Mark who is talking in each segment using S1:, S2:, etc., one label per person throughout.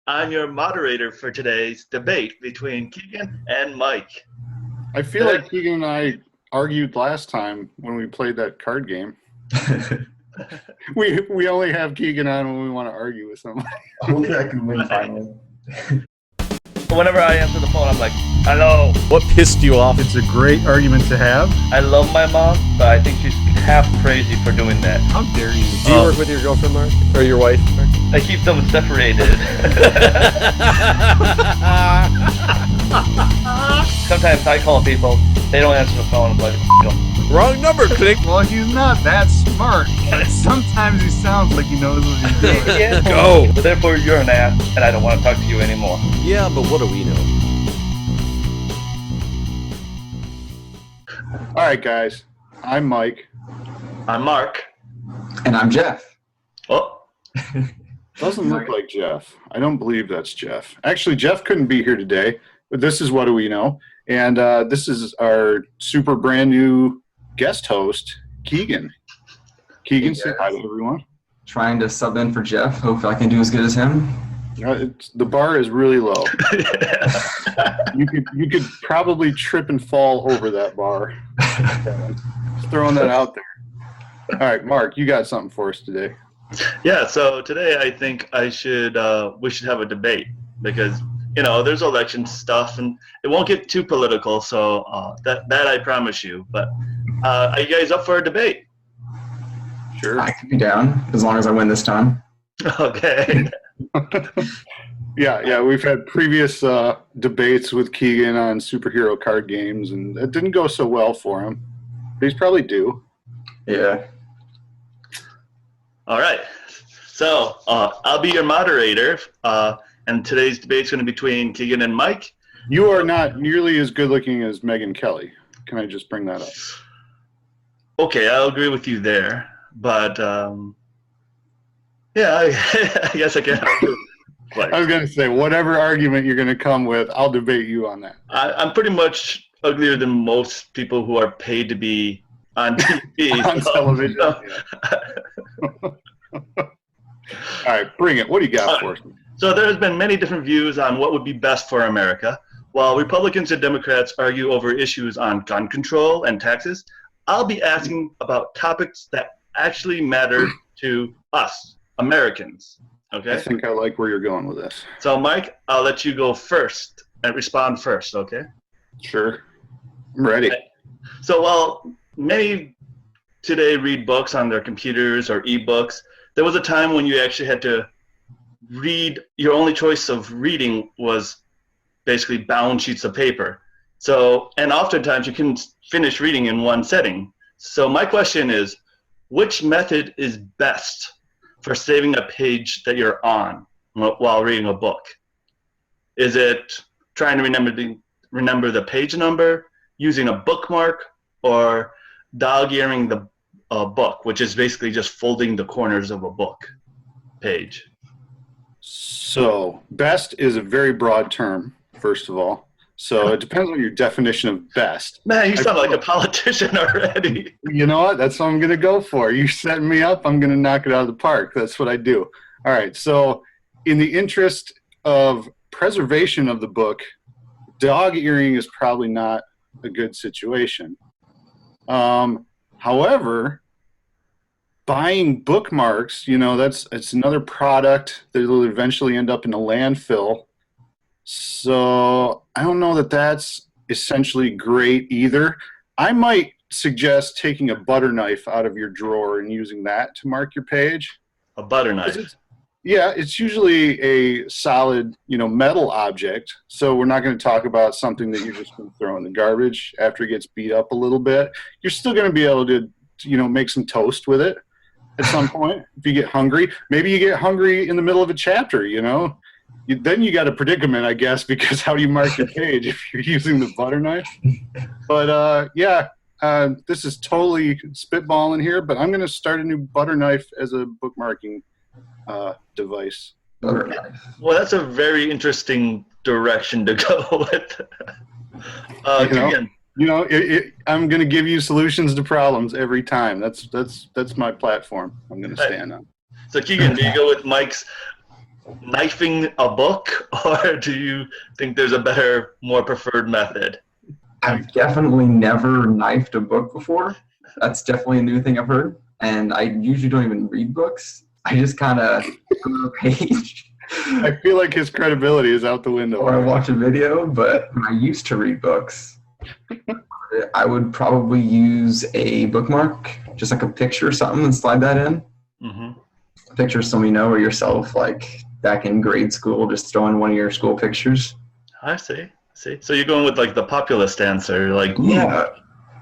S1: I'm your moderator for today's debate between Keegan and Mike.
S2: I feel like Keegan and I argued last time when we played that card game. we only have Keegan on when we want to argue with somebody.
S3: Hopefully I can win finally.
S1: Whenever I answer the phone, I'm like, hello.
S4: What pissed you off?
S2: It's a great argument to have.
S1: I love my mom, but I think she's half crazy for doing that.
S2: How dare you?
S4: Do you work with your girlfriend, Mark? Or your wife, Mark?
S1: I keep them separated. Sometimes I call people, they don't answer the phone. I'm like,
S4: Wrong number, click.
S2: Well, he's not that smart. Sometimes he sounds like he knows what he's doing.
S1: yeah.
S4: Go.
S1: Therefore, you're an ass, and I don't want to talk to you anymore.
S4: Yeah, but what do we know?
S2: All right, guys. I'm Mike.
S1: I'm Mark.
S3: And I'm Jeff.
S1: Oh.
S2: Doesn't look like Jeff. I don't believe that's Jeff. Actually, Jeff couldn't be here today, but this is What Do We Know? And this is our super brand new guest host, Keegan. Keegan, say hi to everyone.
S3: Trying to sub in for Jeff. Hope I can do as good as him.
S2: The bar is really low. You could probably trip and fall over that bar. Just throwing that out there. All right, Mark, you got something for us today.
S1: Yeah, so today I think we should have a debate because, you know, there's election stuff and it won't get too political, so that I promise you. But are you guys up for a debate?
S2: Sure.
S3: I can be down as long as I win this time.
S1: Okay.
S2: Yeah, we've had previous debates with Keegan on superhero card games, and it didn't go so well for him. But he's probably due.
S3: Yeah.
S1: All right. So I'll be your moderator, and today's debate's going to be between Keegan and Mike.
S2: You are not nearly as good looking as Megyn Kelly. Can I just bring that up?
S1: Okay, I'll agree with you there. But, yeah, I guess I can.
S2: I was going to say, whatever argument you're going to come with, I'll debate you on that.
S1: I'm pretty much uglier than most people who are paid to be on TV.
S2: On television. All right, bring it. What do you got for us?
S1: So there has been many different views on what would be best for America. While Republicans and Democrats argue over issues on gun control and taxes, I'll be asking about topics that actually matter to us, Americans. Okay?
S2: I think I like where you're going with this.
S1: So, Mike, I'll let you go first and respond first, okay?
S2: Sure. I'm ready.
S1: So, while many today read books on their computers or ebooks, there was a time when you actually had to read, your only choice of reading was basically bound sheets of paper. So, and oftentimes you can finish reading in one setting. So my question is, which method is best for saving a page that you're on while reading a book? Is it trying to remember the page number, using a bookmark, or dog-earing the book, which is basically just folding the corners of a book page?
S2: So, best is a very broad term, first of all. So it depends on your definition of best.
S1: Man, you sound like a politician already.
S2: You know what? That's what I'm going to go for. You're setting me up. I'm going to knock it out of the park. That's what I do. All right. So in the interest of preservation of the book, dog earing is probably not a good situation. However, buying bookmarks, you know, it's another product that will eventually end up in a landfill. So I don't know that that's essentially great either. I might suggest taking a butter knife out of your drawer and using that to mark your page.
S1: A butter knife?
S2: Yeah, it's usually a solid, metal object. So we're not going to talk about something that you're just going to throw in the garbage after it gets beat up a little bit. You're still going to be able to, make some toast with it at some point if you get hungry. Maybe you get hungry in the middle of a chapter, Then you got a predicament, I guess, because how do you mark your page if you're using the butter knife? But, this is totally spitballing here, but I'm going to start a new butter knife as a bookmarking device.
S3: Butter knife.
S1: Well, that's a very interesting direction to go with.
S2: I'm going to give you solutions to problems every time. That's my platform I'm going to stand on.
S1: So, Keegan, do you go with Mike's knifing a book, or do you think there's a better, more preferred method?
S3: I've definitely never knifed a book before. That's definitely a new thing I've heard. And I usually don't even read books. I just kind of go to a page.
S2: I feel like his credibility is out the window.
S3: Or I watch a video, but when I used to read books, I would probably use a bookmark, just like a picture or something, and slide that in.
S1: Mm-hmm.
S3: A picture of somebody you know or yourself, like back in grade school, just throw in one of your school pictures.
S1: I see. So you're going with like the populist answer, like
S3: Yeah,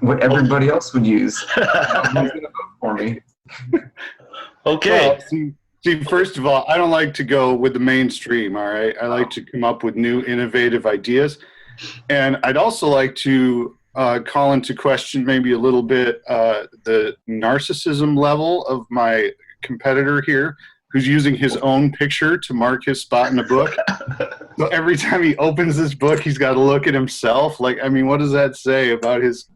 S3: what everybody else would use. Who's gonna vote for me?
S1: Okay.
S2: Well, see, first of all, I don't like to go with the mainstream, all right? I like to come up with new, innovative ideas. And I'd also like to call into question maybe a little bit the narcissism level of my competitor here, who's using his own picture to mark his spot in the book. So every time he opens this book, he's got to look at himself. Like, I mean, what does that say about his,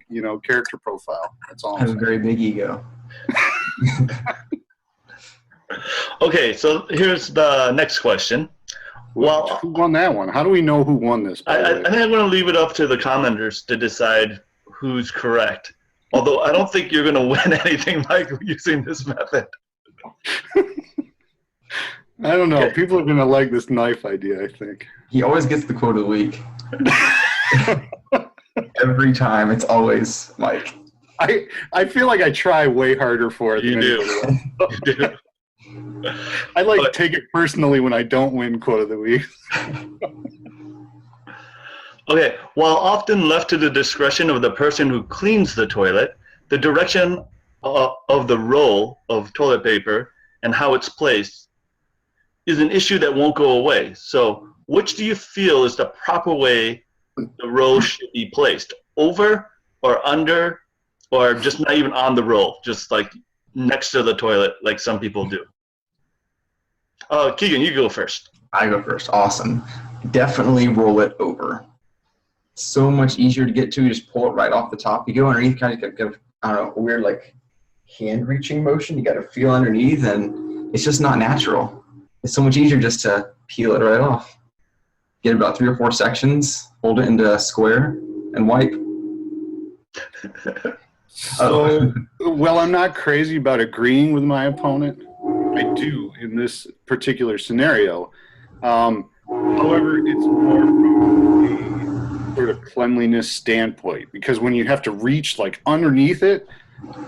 S2: character profile? That's all
S3: I
S2: I'm
S3: have a
S2: saying.
S3: very big ego.
S1: Okay, so here's the next question. Well,
S2: Who won that one? How do we know who won this? By the
S1: I
S2: way?
S1: think I'm going to leave it up to the commenters to decide who's correct. Although I don't think you're going to win anything, Mike, using this method.
S2: I don't know.
S1: Okay.
S2: People are going to like this knife idea, I think.
S3: He always gets the quote of the week. Every time, it's always Mike.
S2: I feel like I try way harder for it.
S1: You
S2: than
S1: do.
S2: anybody else.
S1: You do.
S2: I
S1: But-
S2: take it personally when I don't win quote of the week.
S1: Okay, while often left to the discretion of the person who cleans the toilet, the direction of the roll of toilet paper and how it's placed is an issue that won't go away. So, which do you feel is the proper way the roll should be placed? Over or under, or just not even on the roll, just like next to the toilet, like some people do? Keegan, you go first.
S3: I go first. Awesome. Definitely roll it over. So much easier to get to. You just pull it right off the top. You go underneath, kind of give, I don't know, a weird like hand reaching motion. You got to feel underneath, and it's just not natural. It's so much easier just to peel it right off. Get about 3 or 4 sections, hold it into a square, and wipe.
S2: So, well, I'm not crazy about agreeing with my opponent. I do in this particular scenario. However, it's more from a sort of cleanliness standpoint, because when you have to reach like underneath it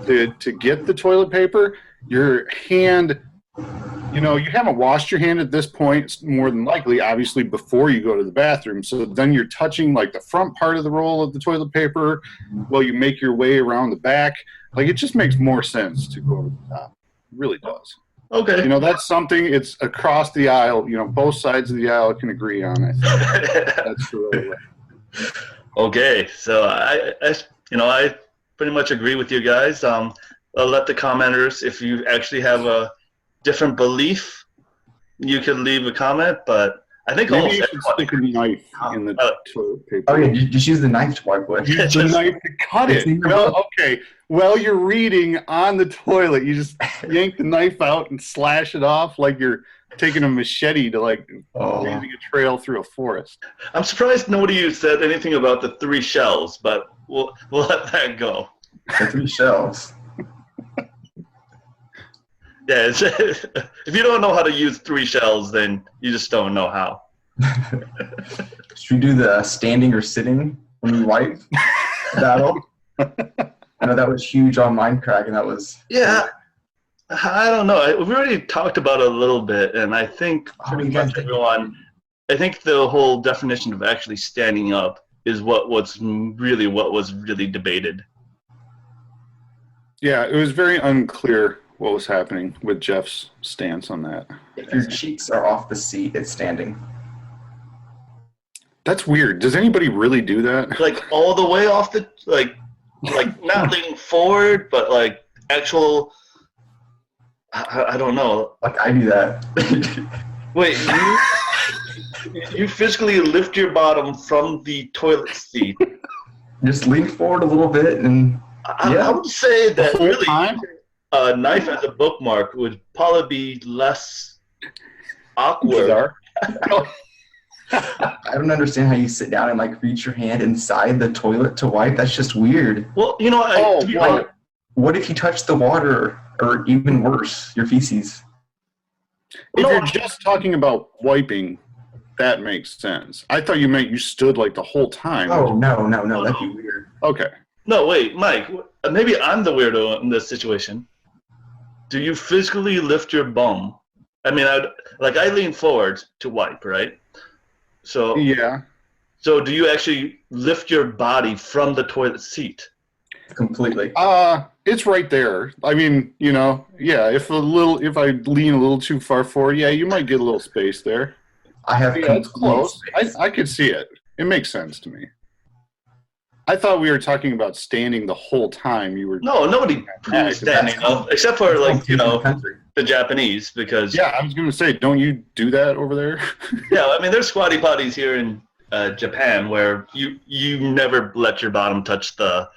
S2: to get the toilet paper, your hand, you haven't washed your hand at this point, more than likely, obviously, before you go to the bathroom. So then you're touching like the front part of the roll of the toilet paper while you make your way around the back. Like, it just makes more sense to go to the top. It really does.
S1: Okay.
S2: That's something, it's across the aisle, both sides of the aisle can agree on. I think that's the right way.
S1: Okay, so I pretty much agree with you guys. I'll let the commenters, if you actually have a different belief, you can leave a comment. But I think
S2: Maybe
S1: almost
S2: you should
S1: everyone.
S2: stick a knife in the toilet paper.
S3: Oh yeah, just use the knife to wipe with.
S2: Use the knife to cut it. Well, okay. Well, you're reading on the toilet. You just yank the knife out and slash it off like you're taking a machete to leaving a trail through a forest.
S1: I'm surprised nobody said anything about the 3 shells, but we'll let that go.
S3: The 3 shells.
S1: Yeah, if you don't know how to use 3 shells, then you just don't know how.
S3: Should we do the standing or sitting when we wipe battle? I know that was huge on Minecraft, and that was...
S1: Yeah, I don't know. We've already talked about it a little bit, and I think pretty much everyone, I think the whole definition of actually standing up is what was really debated.
S2: Yeah, it was very unclear what was happening with Jeff's stance on that.
S3: If your cheeks are off the seat, it's standing.
S2: That's weird. Does anybody really do that?
S1: Like all the way off the like not leaning forward, but like actual. I don't know.
S3: Like I do that.
S1: Wait, you physically lift your bottom from the toilet seat.
S3: Just lean forward a little bit, and
S1: I would say that
S2: whole
S1: really
S2: time?
S1: a knife as a bookmark would probably be less awkward.
S2: Bizarre.
S3: I don't understand how you sit down and like reach your hand inside the toilet to wipe. That's just weird.
S1: Well, you know,
S3: Like, what if you touch the water, or even worse, your feces?
S2: If you're just talking about wiping, that makes sense. I thought you meant you stood like the whole time.
S3: Oh no, that'd be weird.
S2: Okay.
S1: no, wait, Mike. Maybe I'm the weirdo in this situation. Do you physically lift your bum? I mean, I lean forward to wipe, right? So
S2: Yeah.
S1: So do you actually lift your body from the toilet seat?
S3: Completely.
S2: It's right there. I mean, yeah, if I lean a little too far forward, yeah, you might get a little space there.
S3: I have
S2: Yeah, it's close.
S3: space.
S2: I could see it. It makes sense to me. I thought we were talking about standing the whole time. You were.
S1: No, nobody is standing up, except for the Japanese, because
S2: Yeah, I was going to say, don't you do that over there?
S1: yeah, I mean there's squatty potties here in Japan where you never let your bottom touch the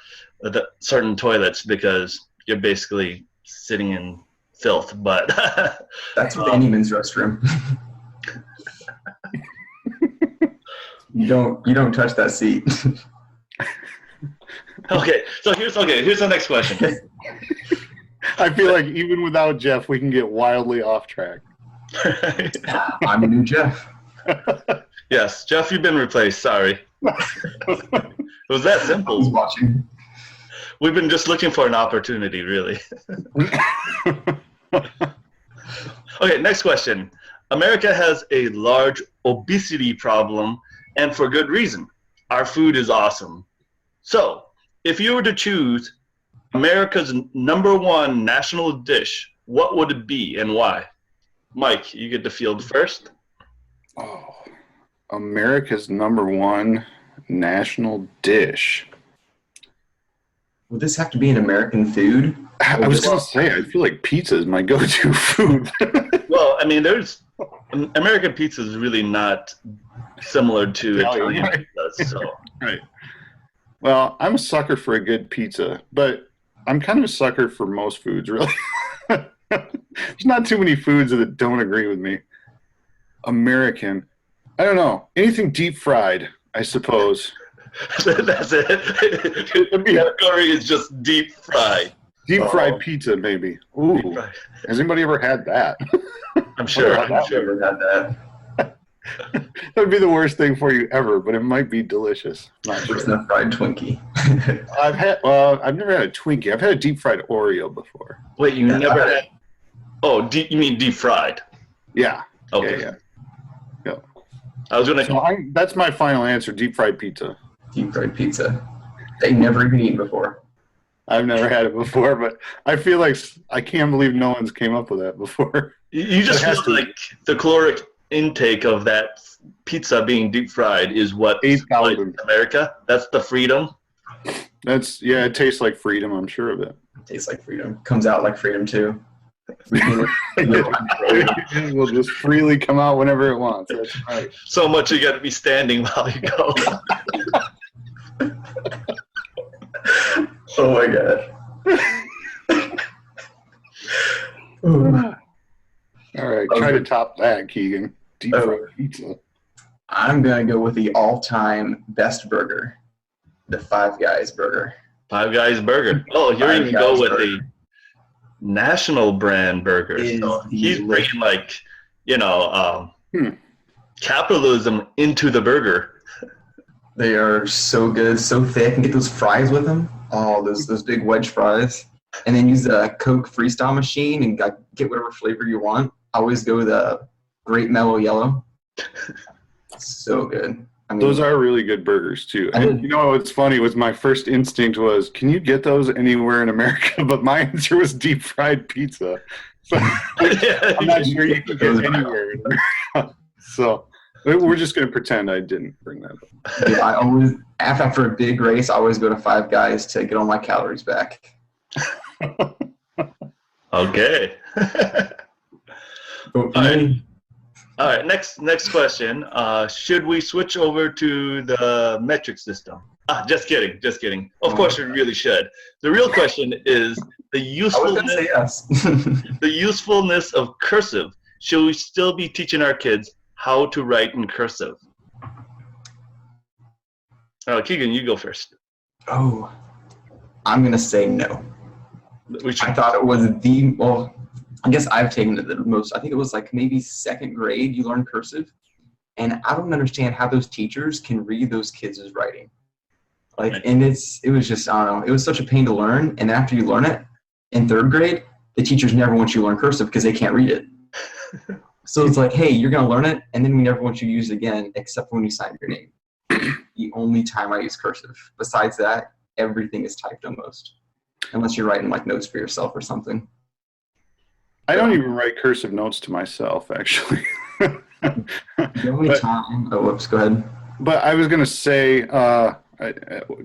S1: certain toilets because you're basically sitting in filth. But
S3: That's with any men's restroom. You don't touch that seat.
S1: okay, so here's the next question.
S2: I feel like even without Jeff, we can get wildly off track.
S3: I'm a new Jeff.
S1: Yes, Jeff, you've been replaced. Sorry. It was that
S3: Who's
S1: simple.
S3: watching?
S1: We've been just looking for an opportunity, really. Okay, next question. America has a large obesity problem, and for good reason. Our food is awesome. So, if you were to choose America's #1 national dish, what would it be and why? Mike, you get the field first.
S2: Oh, America's #1 national dish.
S3: Would this have to be an American food?
S2: I was going to say, I feel like pizza is my go-to food.
S1: Well, I mean, American pizza is really not similar to
S2: Italian,
S1: Italian
S2: right?
S1: pizza. So,
S2: Right. Well, I'm a sucker for a good pizza, but I'm kind of a sucker for most foods, really. There's not too many foods that don't agree with me. American. I don't know. Anything deep fried, I suppose.
S1: that's it. The category is just deep fried.
S2: Deep fried pizza, maybe. Ooh.
S1: Deep fried.
S2: Has anybody ever had that?
S1: I'm sure.
S3: I've never had that.
S2: That would be the worst thing for you ever, but it might be delicious. Not sure.
S3: It's not fried Twinkie.
S2: I've never had a Twinkie. I've had a deep fried Oreo before.
S1: Wait, you never had? Oh, you mean deep fried?
S2: Yeah.
S1: Okay.
S2: Yeah.
S1: I was gonna.
S2: So that's my final answer, deep fried pizza.
S3: Deep fried pizza. They never even eaten before.
S2: I've never had it before, but I feel like I can't believe no one's came up with that before.
S1: You just
S2: It has
S1: feel
S2: to
S1: like the caloric intake of that pizza being deep fried is what
S2: 8,000.
S1: America. That's the freedom.
S2: It tastes like freedom, I'm sure of it.
S3: Tastes like freedom. Comes out like freedom too.
S2: It will just freely come out whenever it wants. That's right.
S1: So much you got to be standing while you go.
S3: Oh my god.
S2: All right, try to top that, Keegan. Deep fried pizza.
S3: I'm gonna go with the all-time best burger, the Five Guys burger.
S1: Five Guys burger. Oh, you're
S3: Five
S1: even
S3: Guys
S1: go with
S3: burger.
S1: the national brand burger.
S3: Is
S1: So he's
S3: delicious.
S1: bringing capitalism into the burger.
S3: They are so good, so thick, and get those fries with them. Oh, those big wedge fries. And then use the Coke Freestyle machine and get whatever flavor you want. I always go the Great Mellow Yellow. So good. I mean,
S2: Those are really good burgers, too. And you know what's funny was my first instinct was, can you get those anywhere in America? But my answer was deep fried pizza. So I'm not sure you can get anywhere in America. So we're just going to pretend I didn't bring that up.
S3: yeah, I always, after a big race, I always go to Five Guys to get all my calories back.
S1: Okay.
S3: Vote for
S1: All
S3: me.
S1: All right. Next question. Should we switch over to the metric system? Just kidding. Just kidding. Of course, we really should. The real question is the
S3: I was going to say
S1: usefulness
S3: yes.
S1: the usefulness of cursive should we still be teaching our kids how to write in cursive? Keegan, you go first.
S3: Oh, I'm going to say no.
S1: We should.
S3: I thought it was well, I guess I've taken it the most. I think it was like maybe second grade you learn cursive. And I don't understand how those teachers can read those kids' writing. Like, and it was just, I don't know, it was such a pain to learn. And after you learn it in third grade, the teachers never want you to learn cursive because they can't read it. So it's like, hey, you're going to learn it, and then we never want you to use it again except when you sign your name. The only time I use cursive. Besides that, everything is typed almost. Unless you're writing like notes for yourself or something.
S2: I don't even write cursive notes to myself, actually.
S3: The only time, whoops, go ahead.
S2: But I was going to say,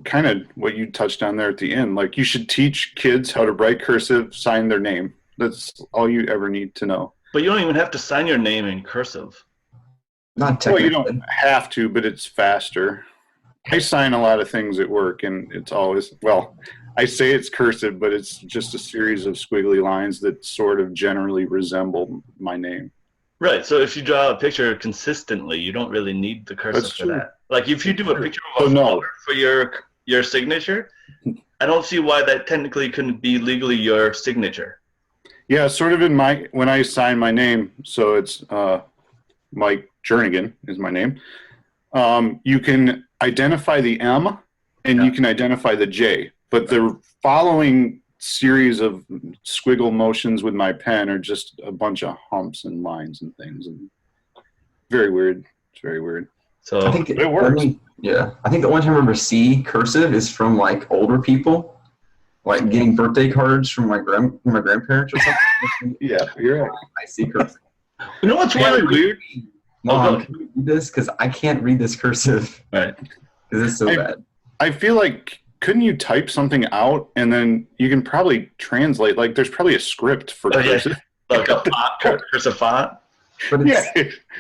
S2: kind of what you touched on there at the end. Like, you should teach kids how to write cursive, sign their name. That's all you ever need to know.
S1: But you don't even have to sign your name in cursive.
S3: Not technically.
S2: Well, you don't have to, but it's faster. I sign a lot of things at work, and it's always, well, I say it's cursive, but it's just a series of squiggly lines that sort of generally resemble my name.
S1: Right. So if you draw a picture consistently, you don't really need the cursive
S2: That's
S1: for
S2: true.
S1: that. Like if you do a picture of a flower for your signature, I don't see why that technically couldn't be legally your signature.
S2: Yeah, sort of when I sign my name, so it's Mike Jernigan is my name. You can identify the M and you can identify the J, but the following series of squiggle motions with my pen are just a bunch of humps and lines and things. And very weird. It's very weird.
S1: So
S3: I think
S2: it works.
S3: I think the only time I ever see cursive is from like older people, like getting birthday cards from my grandparents or something.
S2: Yeah, you're right.
S3: I see cursive.
S1: You know what's really weird?
S3: Mom, can you read this? Because I can't read this cursive.
S1: Right.
S3: Because it's so bad.
S2: I feel like, couldn't you type something out and then you can probably translate? Like, there's probably a script for cursive.
S1: Yeah. Like a font, cursive font.
S3: But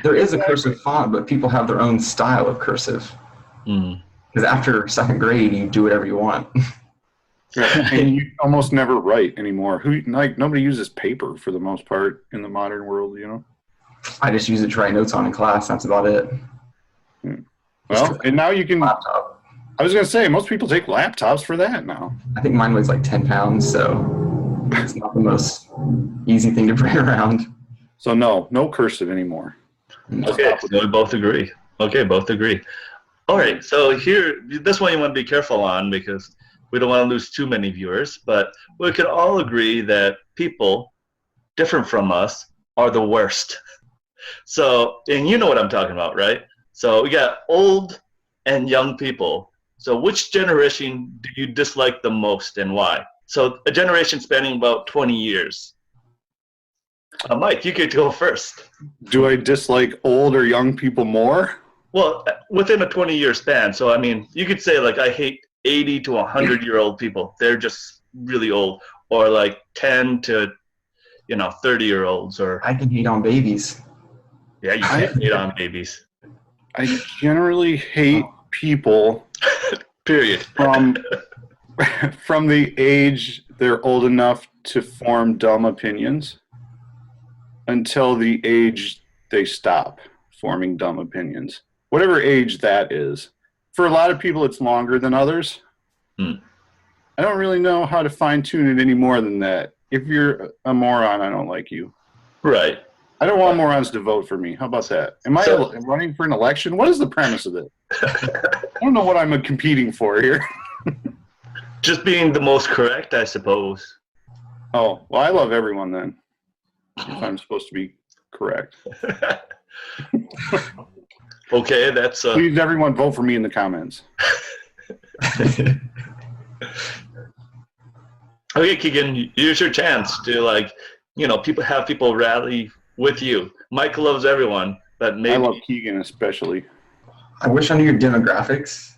S3: there is a cursive font, but people have their own style of cursive. Because after second grade, you do whatever you want.
S2: And you almost never write anymore. Nobody uses paper for the most part in the modern world, you know?
S3: I just use it to write notes on in class. That's about it.
S2: Well, and now you can.
S3: Laptop.
S2: I was going to say, most people take laptops for that now.
S3: I think mine weighs like 10 pounds, so it's not the most easy thing to bring around.
S2: So no cursive anymore.
S1: Okay, so we both agree. Okay, both agree. All right, so here, this one you want to be careful on because we don't want to lose too many viewers, but we could all agree that people different from us are the worst. So, and you know what I'm talking about, right? So we got old and young people. So which generation do you dislike the most and why? So a generation spanning about 20 years. Mike, you could go first.
S2: Do I dislike old or young people more?
S1: Well, within a 20-year span. So, I mean, you could say, like, I hate 80 to 100-year-old people. They're just really old. Or, like, 10 to, 30-year-olds. Or
S3: I can hate on babies.
S1: Yeah, you can't hate on babies.
S2: I generally hate people.
S1: Period.
S2: From the age they're old enough to form dumb opinions until the age they stop forming dumb opinions. Whatever age that is. For a lot of people, it's longer than others. I don't really know how to fine-tune it any more than that. If you're a moron, I don't like you.
S1: Right.
S2: I don't want morons to vote for me. How about that? Am I running for an election? What is the premise of it? I don't know what I'm competing for here.
S1: Just being the most correct, I suppose.
S2: Oh, well, I love everyone then. If I'm supposed to be correct.
S1: Okay, that's...
S2: Please, everyone, vote for me in the comments.
S1: Okay, Keegan, here's your chance to, people rally with you. Mike loves everyone, but maybe...
S2: I love Keegan especially.
S3: I wish I knew your demographics,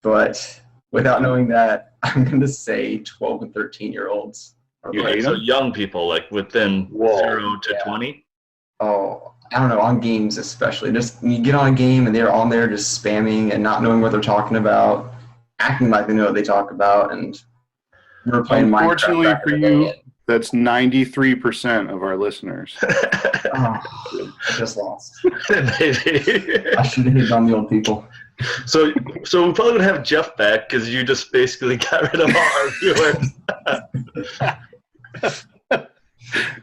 S3: but without knowing that, I'm going to say 12 and 13-year-olds.
S1: Okay, so young people, like within 0 to 20?
S3: Oh, I don't know, on games especially. Just you get on a game and they're on there just spamming and not knowing what they're talking about, acting like they know what they talk about, and we're playing Minecraft.
S2: Unfortunately for you, That's 93% of our listeners.
S3: Oh, I just lost.
S1: Maybe.
S3: I should have hit on the old people.
S1: So we're probably gonna have Jeff back because you just basically got rid of all our viewers.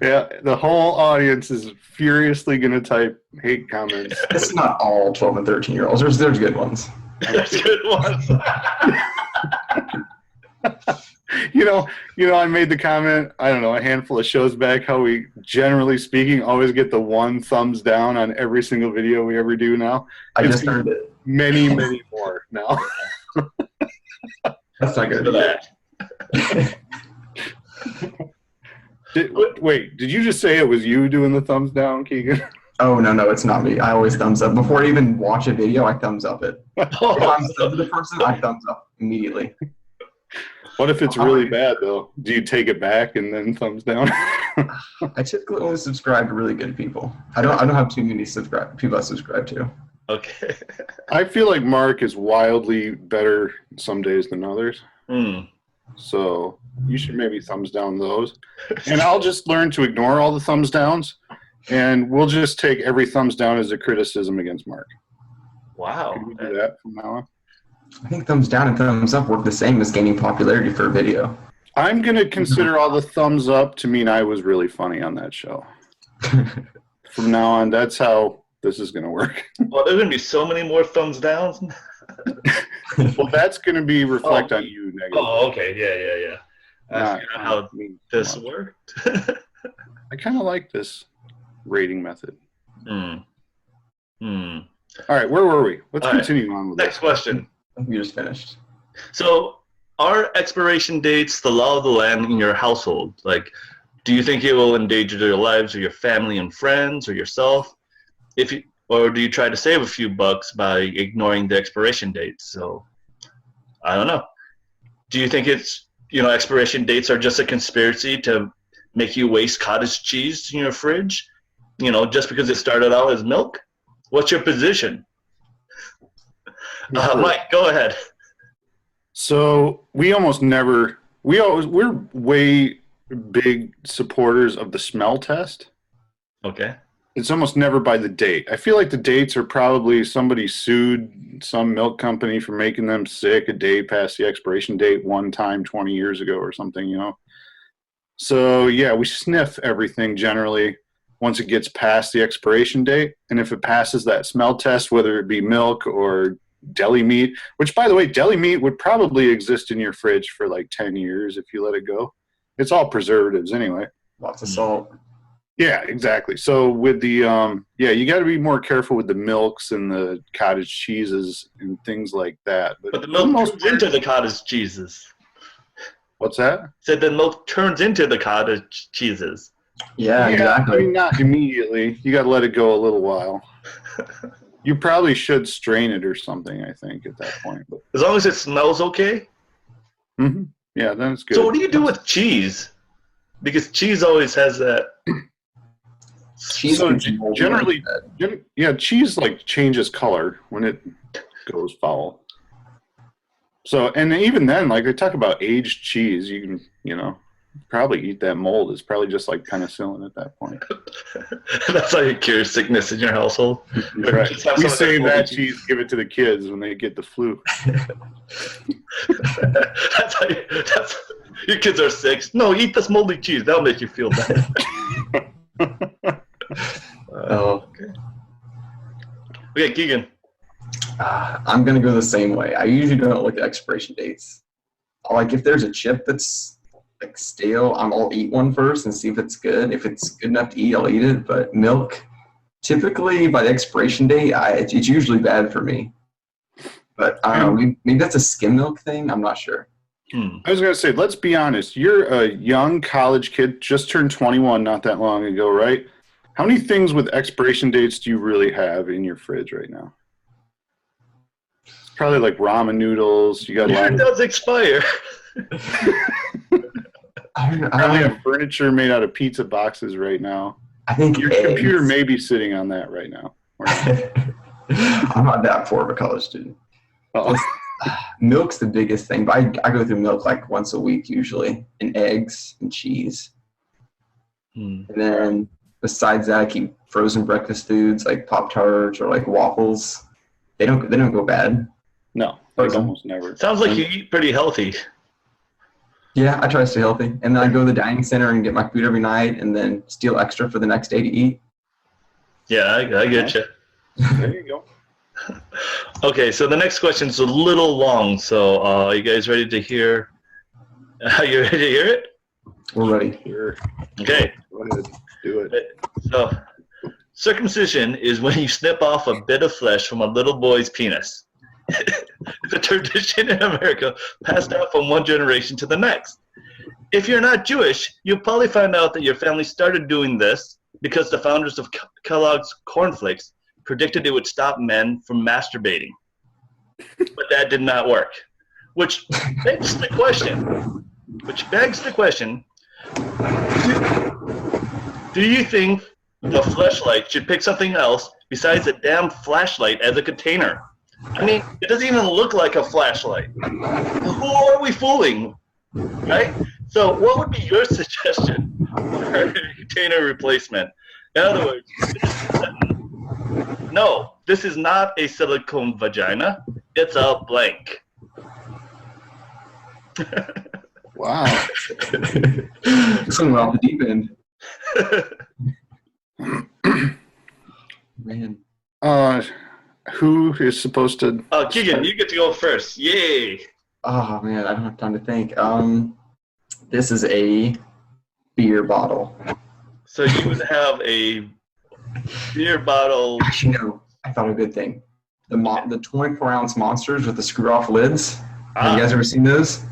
S2: Yeah, the whole audience is furiously going to type hate comments.
S3: It's not all 12 and 13-year-olds. There's good ones.
S1: That's good ones.
S2: You know, I made the comment, I don't know, a handful of shows back, how we, generally speaking, always get the one thumbs down on every single video we ever do now.
S3: I just earned it.
S2: Many more now.
S3: That's not good.
S1: For that.
S2: Wait, did you just say it was you doing the thumbs down, Keegan?
S3: Oh, no, it's not me. I always thumbs up. Before I even watch a video, I thumbs up it. If I'm subbed to the person, I thumbs up immediately.
S2: What if it's really bad, though? Do you take it back and then thumbs down?
S3: I typically only subscribe to really good people. I don't have too many people I subscribe to.
S1: Okay.
S2: I feel like Mark is wildly better some days than others. So you should maybe thumbs down those. And I'll just learn to ignore all the thumbs downs, and we'll just take every thumbs down as a criticism against Mark.
S1: Wow.
S2: Can we do that from now on?
S3: I think thumbs down and thumbs up work the same as gaining popularity for a video.
S2: I'm going to consider all the thumbs up to mean I was really funny on that show. From now on, that's how this is going to work.
S1: Well, there's going to be so many more thumbs downs.
S2: Well, that's going to be reflect on you negatively.
S1: Oh, okay. Yeah. That's how this worked.
S2: I kind of like this rating method.
S1: All
S2: right, where were we? Let's
S1: All
S2: continue on with
S1: Next
S2: this.
S1: question.
S3: We just finished.
S1: So, are expiration dates the law of the land in your household? Like, do you think it will endanger your lives or your family and friends or yourself? Or do you try to save a few bucks by ignoring the expiration dates? So, I don't know. Do you think it's, expiration dates are just a conspiracy to make you waste cottage cheese in your fridge? Just because it started out as milk? What's your position? Mike, go ahead.
S2: So we're way big supporters of the smell test.
S1: Okay.
S2: It's almost never by the date. I feel like the dates are probably somebody sued some milk company for making them sick a day past the expiration date one time 20 years ago or something, So, yeah, we sniff everything generally once it gets past the expiration date. And if it passes that smell test, whether it be milk or deli meat, which, by the way, deli meat would probably exist in your fridge for like 10 years if you let it go. It's all preservatives anyway.
S3: Lots of salt.
S2: Yeah, exactly. So with the, you got to be more careful with the milks and the cottage cheeses and things like that.
S1: But the milk turns into the cottage cheeses.
S2: What's that?
S1: Said the milk turns into the cottage cheeses.
S3: Yeah, exactly.
S2: I mean, not immediately. You got to let it go a little while. You probably should strain it or something, I think, at that point. But.
S1: As long as it smells okay?
S2: Mm-hmm. Yeah, then it's good.
S1: So what do you do with cheese? Because cheese always has that.
S3: Cheese
S2: so generally, cheese like changes color when it goes foul. So, and even then, like they talk about aged cheese, you can, probably eat that mold. It's probably just like penicillin at that point.
S1: That's how you cure sickness in your household.
S2: Right. We save that cheese, give it to the kids when they get the flu.
S1: that's your kids are sick. No, eat this moldy cheese. That'll make you feel better. Okay, Keegan.
S3: I'm going to go the same way. I usually don't look at expiration dates. Like if there's a chip that's like stale, I'll eat one first and see if it's good. If it's good enough to eat, I'll eat it. But milk, typically by the expiration date, it's usually bad for me. But I don't know, maybe that's a skim milk thing. I'm not sure.
S2: I was going to say, let's be honest. You're a young college kid, just turned 21 not that long ago, right? How many things with expiration dates do you really have in your fridge right now? It's probably like ramen noodles. You got a lot.
S1: It does expire.
S2: I probably have furniture made out of pizza boxes right now.
S3: I think
S2: your computer may be sitting on that right now.
S3: I'm not that poor of a college student. Milk's the biggest thing, but I go through milk like once a week usually, and eggs and cheese. And then besides that, I keep frozen breakfast foods like Pop-Tarts or like waffles. They don't go bad.
S2: No, like almost never.
S1: Sounds like you eat pretty healthy.
S3: Yeah, I try to stay healthy. And then I go to the dining center and get my food every night and then steal extra for the next day to eat.
S1: Yeah, I get you.
S2: There you go.
S1: Okay, so the next question is a little long. So are you guys ready to hear? Are you ready to hear it?
S3: We're ready.
S2: Sure.
S1: Okay.
S2: Go ahead. Do it.
S1: So circumcision is when you snip off a bit of flesh from a little boy's penis. It's a tradition in America passed down from one generation to the next. If you're not Jewish, you'll probably find out that your family started doing this because the founders of Kellogg's Corn Flakes predicted it would stop men from masturbating. But that did not work. Which begs the question, do you think the fleshlight should pick something else besides a damn flashlight as a container? I mean, it doesn't even look like a flashlight. Who are we fooling? Right? So what would be your suggestion for a container replacement? In other words, no, this is not a silicone vagina. It's a blank.
S2: Wow.
S3: Something off the deep end. Man.
S2: Who is supposed to?
S1: Keegan, you get to go first. Yay!
S3: Oh man, I don't have time to think. This is a beer bottle.
S1: So you would have a beer bottle.
S3: Actually, no. I thought of a good thing. The 24-ounce monsters with the screw-off lids. Have you guys ever seen those?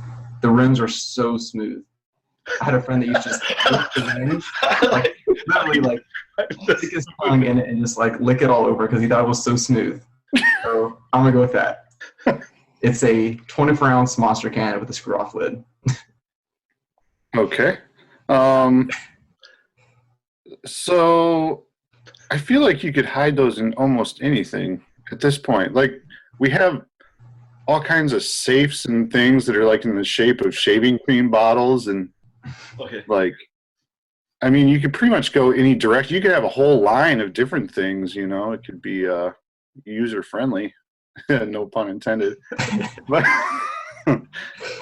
S3: The rims are so smooth. I had a friend that used to just lick the rims, like literally like stick his tongue in it and just like lick it all over because he thought it was so smooth. So I'm gonna go with that. It's a 24-ounce monster can with a screw-off lid.
S2: Okay. So I feel like you could hide those in almost anything at this point. Like we have all kinds of safes and things that are like in the shape of shaving cream bottles and like, I mean, you could pretty much go any direction. You could have a whole line of different things, you know, it could be user friendly, no pun intended. But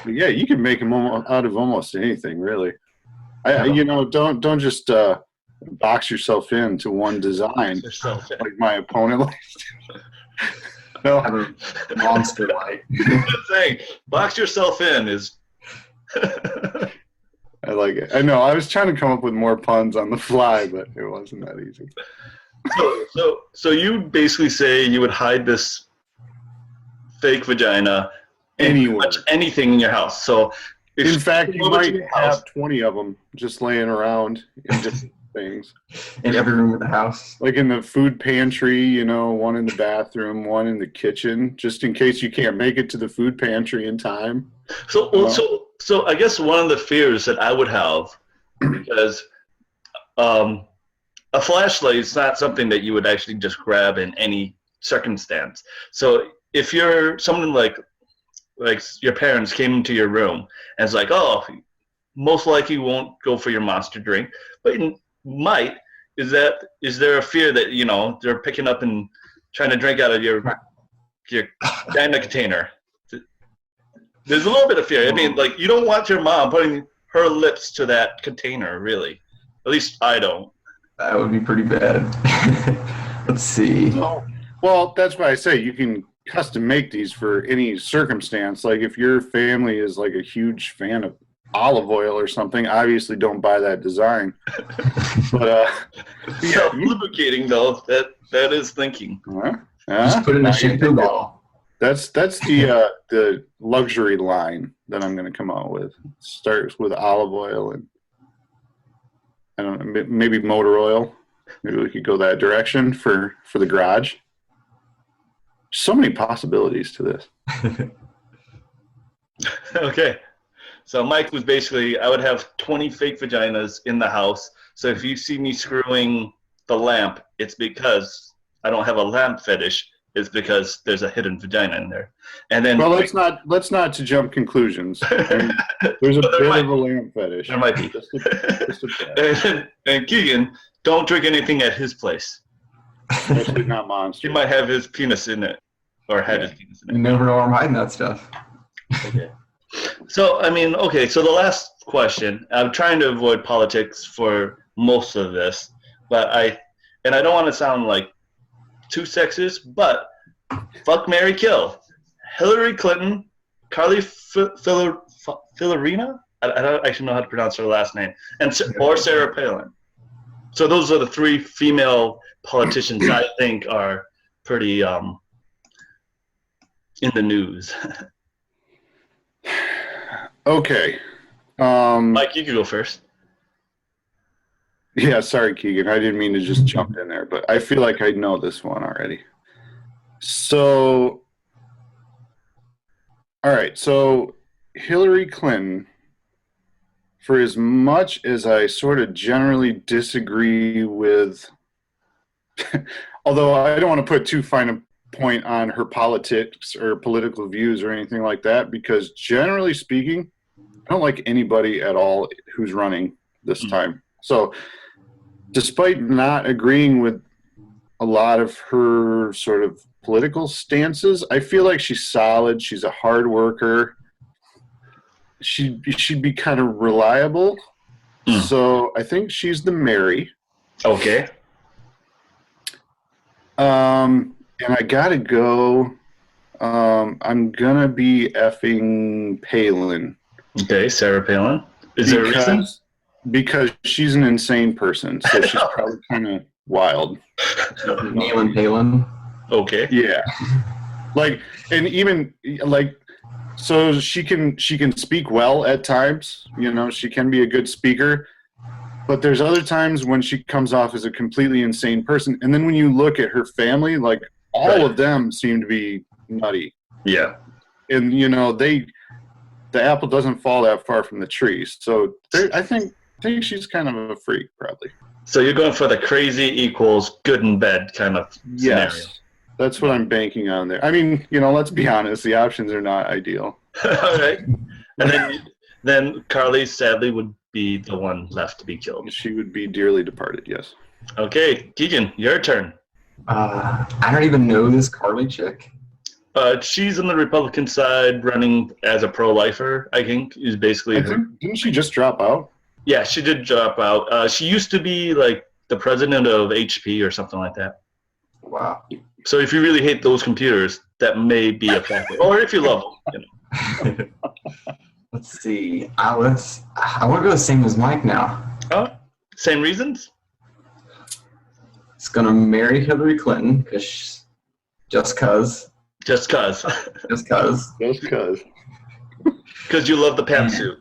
S2: yeah, you can make them out of almost anything, really. You know, don't just box yourself into one design like my opponent likes to. No,
S3: Have a monster light.
S1: Saying box yourself in is.
S2: I like it. I know. I was trying to come up with more puns on the fly, but it wasn't that easy.
S1: So you basically say you would hide this fake vagina in pretty
S2: Anywhere.
S1: much anything in your house. So
S2: In fact, you
S1: over to
S2: might
S1: your house-
S2: have 20 of them just laying around in different things.
S3: In every room of the house.
S2: Like in the food pantry, you know, one in the bathroom, one in the kitchen, just in case you can't make it to the food pantry in time.
S1: So I guess one of the fears that I would have, because a flashlight is not something that you would actually just grab in any circumstance. So if you're someone like your parents came into your room and it's like, oh, most likely you won't go for your monster drink, but you might. Is there a fear that, you know, they're picking up and trying to drink out of your vagina container? There's a little bit of fear. I mean, like, you don't want your mom putting her lips to that container, really. At least I don't.
S3: That would be pretty bad. Let's see.
S2: Well, that's why I say you can custom make these for any circumstance. Like if your family is like a huge fan of olive oil or something, obviously don't buy that design. But
S1: Yeah, lubricating though, that is thinking.
S3: Just put it in a shampoo bottle.
S2: That's the luxury line that I'm going to come out with. Starts with olive oil and I don't know, maybe motor oil. Maybe we could go that direction for the garage. So many possibilities to this.
S1: Okay. So Mike was basically, I would have 20 fake vaginas in the house. So if you see me screwing the lamp, it's because I don't have a lamp fetish. is because there's a hidden vagina in there. And then
S2: Well, let's not to jump conclusions. I mean, there's a bit of a lamp fetish.
S1: there might be.
S2: Just a bit.
S1: And Keegan, don't drink anything at his place.
S2: Especially not Monster.
S1: He might have his penis in it, or had his penis in
S3: You
S1: it.
S3: never know where I'm hiding that stuff.
S1: Okay. So, I mean, okay, so the last question, I'm trying to avoid politics for most of this, but I don't want to sound like too sexist, but fuck, marry, kill. Hillary Clinton, Carly Fiorina? I don't actually know how to pronounce her last name, or Sarah Palin. So those are the three female politicians I think are pretty in the news.
S2: Okay.
S1: Mike, you could go first.
S2: Yeah, sorry, Keegan. I didn't mean to just jump in there, but I feel like I know this one already. So, all right. So, Hillary Clinton, for as much as I sort of generally disagree with, although I don't want to put too fine a point on her politics or political views or anything like that, because generally speaking, I don't like anybody at all who's running this time. So, despite not agreeing with a lot of her sort of political stances, I feel like she's solid. She's a hard worker. She'd be kind of reliable. So I think she's the Mary.
S1: Okay.
S2: And I gotta go. I'm gonna be effing Palin.
S1: Okay, Sarah Palin. Is there a reason?
S2: Because she's an insane person, so she's probably kind of wild.
S3: Neil Palin.
S1: Okay.
S2: Yeah, like, and even like, so she can speak well at times. You know, she can be a good speaker, but there's other times when she comes off as a completely insane person. And then when you look at her family, like all of them seem to be nutty.
S1: Yeah.
S2: And you know, the apple doesn't fall that far from the tree. So I think she's kind of a freak, probably.
S1: So you're going for the crazy equals good in bed kind of scenario.
S2: Yes, that's what I'm banking on there. I mean, you know, let's be honest, the options are not ideal.
S1: All right. And then Carly sadly would be the one left to be killed.
S2: She would be dearly departed, yes.
S1: Okay, Keegan, your turn.
S3: I don't even know this Carly chick.
S1: She's on the Republican side running as a pro-lifer, I think, is basically her.
S2: Didn't she just drop out?
S1: Yeah, she did drop out. She used to be like the president of HP or something like that.
S3: Wow.
S1: So if you really hate those computers, that may be a factor. Or if you love them, you know.
S3: Let's see. I want to go the same as Mike now.
S1: Oh, same reasons?
S3: It's gonna marry Hillary Clinton just cause.
S1: Just cause.
S3: Just cause.
S2: Just because.
S1: Because you love the pantsuit.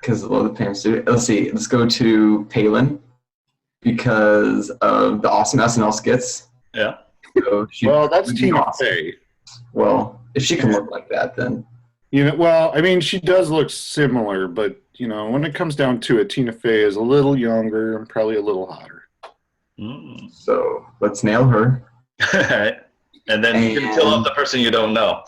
S3: Because I love the pantsuit. Let's see. Let's go to Palin because of the awesome SNL skits.
S1: Yeah.
S3: So
S2: Well, that's Tina Fey.
S3: Well, if she can look like that, then.
S2: You know, well, I mean, she does look similar, but you know, when it comes down to it, Tina Fey is a little younger and probably a little hotter.
S1: Mm.
S3: So let's nail her.
S1: All right. And then you can kill off the person you don't know.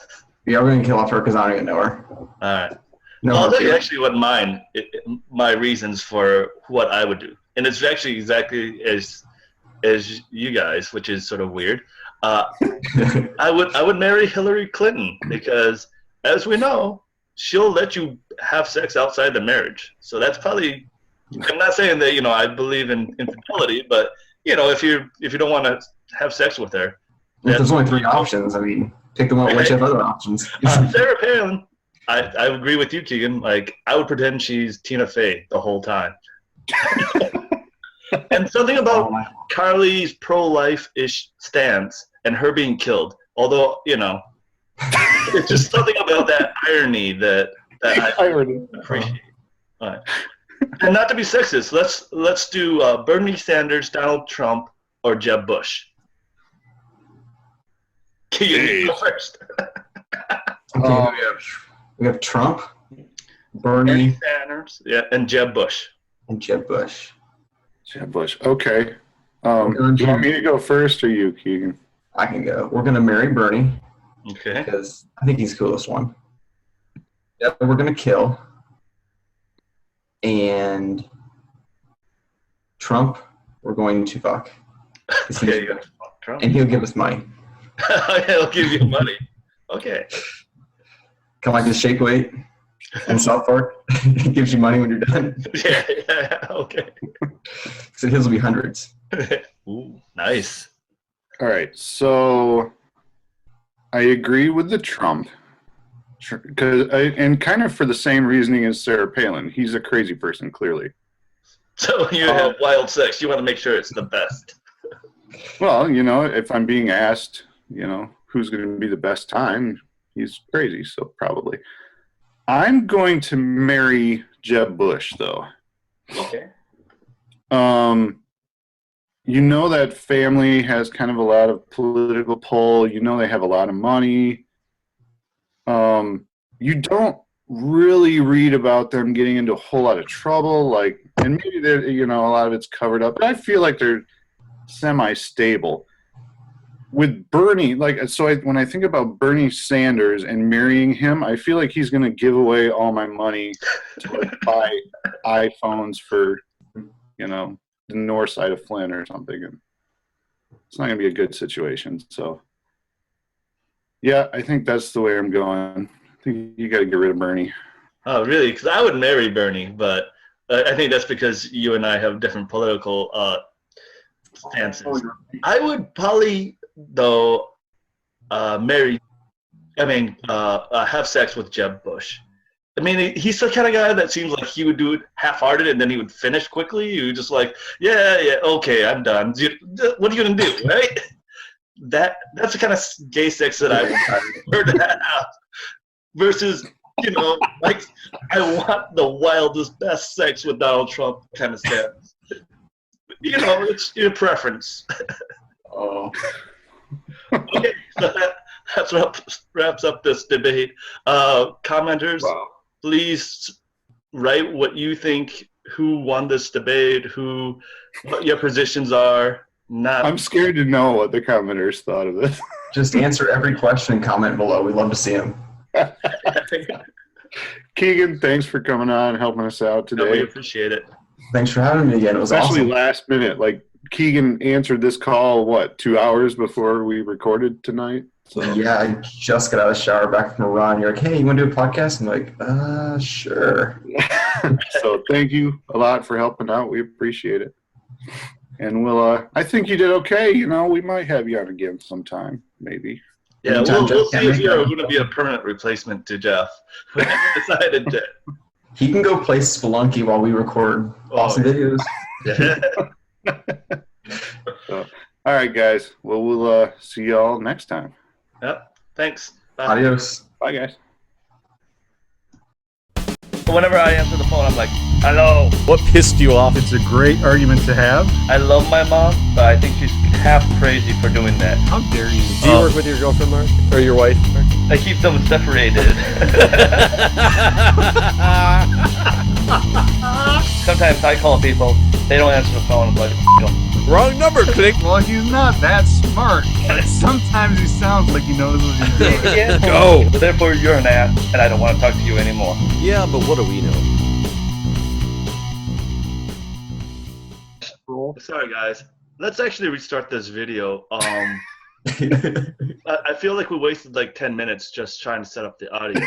S3: Yeah, we're gonna kill off her because I don't even know her.
S1: All right.
S3: No,
S1: I'll tell you actually what my reasons for what I would do. And it's actually exactly as you guys, which is sort of weird. I would marry Hillary Clinton because, as we know, she'll let you have sex outside the marriage. So that's probably. I'm not saying that I believe in infidelity, but if you don't want to have sex with her,
S3: there's only three options. I mean, pick the one which have other options.
S1: Sarah Palin. I agree with you, Keegan. Like, I would pretend she's Tina Fey the whole time. And something about Carly's pro-life-ish stance and her being killed, although, it's just something about that irony that I appreciate. All right. And not to be sexist, let's do Bernie Sanders, Donald Trump, or Jeb Bush. Keegan, you go first.
S3: We have Trump, Bernie
S1: Sanders, yeah, and Jeb Bush.
S3: And Jeb Bush.
S2: Jeb Bush. Okay. Do you want me to go first or you, Keegan?
S3: I can go. We're gonna marry Bernie
S1: Okay.
S3: because I think he's the coolest one. Yep, we're gonna kill. And Trump, we're going to fuck. 'Cause he's-
S1: Okay. Trump.
S3: And he'll give us money.
S1: He'll give you money. Okay.
S3: Kind of like the shake weight in South Park. He gives you money when you're done.
S1: Yeah. Okay.
S3: So his will be hundreds.
S1: Ooh, nice.
S2: All right, so I agree with the Trump, and kind of for the same reasoning as Sarah Palin. He's a crazy person, clearly.
S1: So you have wild sex. You want to make sure it's the best.
S2: Well, if I'm being asked, who's going to be the best time, he's crazy, so probably. I'm going to marry Jeb Bush, though.
S1: Okay.
S2: That family has kind of a lot of political pull. They have a lot of money. You don't really read about them getting into a whole lot of trouble, and maybe they're, a lot of it's covered up. But I feel like they're semi-stable. With Bernie, when I think about Bernie Sanders and marrying him, I feel like he's going to give away all my money to buy iPhones for, the north side of Flint or something. And it's not going to be a good situation. So, yeah, I think that's the way I'm going. I think you got to get rid of Bernie.
S1: Oh, really? Because I would marry Bernie, but I think that's because you and I have different political stances. I would probably, though, have sex with Jeb Bush. I mean, he's the kind of guy that seems like he would do it half-hearted and then he would finish quickly. You would just yeah, okay, I'm done. What are you going to do, right? That's the kind of gay sex that I would prefer to have. Versus, I want the wildest, best sex with Donald Trump kind of stance. It's your preference.
S3: Oh.
S1: Okay, so that wraps up this debate. Commenters, please write what you think, who won this debate, what your positions are.
S2: I'm scared to know what the commenters thought of this.
S3: Just answer every question and comment below. We'd love to see them.
S2: Keegan, thanks for coming on and helping us out today.
S1: We appreciate it.
S3: Thanks for having me again. It was
S2: Especially
S3: awesome.
S2: last minute. Keegan answered this call, 2 hours before we recorded tonight? So.
S3: Yeah, I just got out of the shower back from a run. You're like, hey, you want to do a podcast? I'm like, sure.
S2: So thank you a lot for helping out. We appreciate it. And I think you did okay. We might have you on again sometime, maybe.
S1: Yeah, we'll see if you're going to be a permanent replacement to Jeff. We haven't decided yet.
S3: He can go play Spelunky while we record awesome videos.
S1: Yeah.
S2: So, all right, guys. Well, we'll see y'all next time.
S1: Yep. Thanks. Bye.
S3: Adios.
S2: Bye, guys.
S1: Whenever I answer the phone, I'm like, hello.
S4: What pissed you off?
S5: It's a great argument to have.
S1: I love my mom, but I think she's half crazy for doing that.
S5: How dare you?
S4: Do you work with your girlfriend, Mark? Or your wife, Mark?
S1: I keep them separated. Sometimes I call people, they don't answer the phone. I'm like,
S4: Wrong number, click.
S5: Well, he's not that smart. But sometimes he sounds like he knows what he's doing.
S1: yeah.
S4: Go.
S1: Therefore, you're an ass, and I don't want to talk to you anymore.
S4: Yeah, but what do we know?
S1: Sorry, guys. Let's actually restart this video. I feel like we wasted 10 minutes just trying to set up the audio.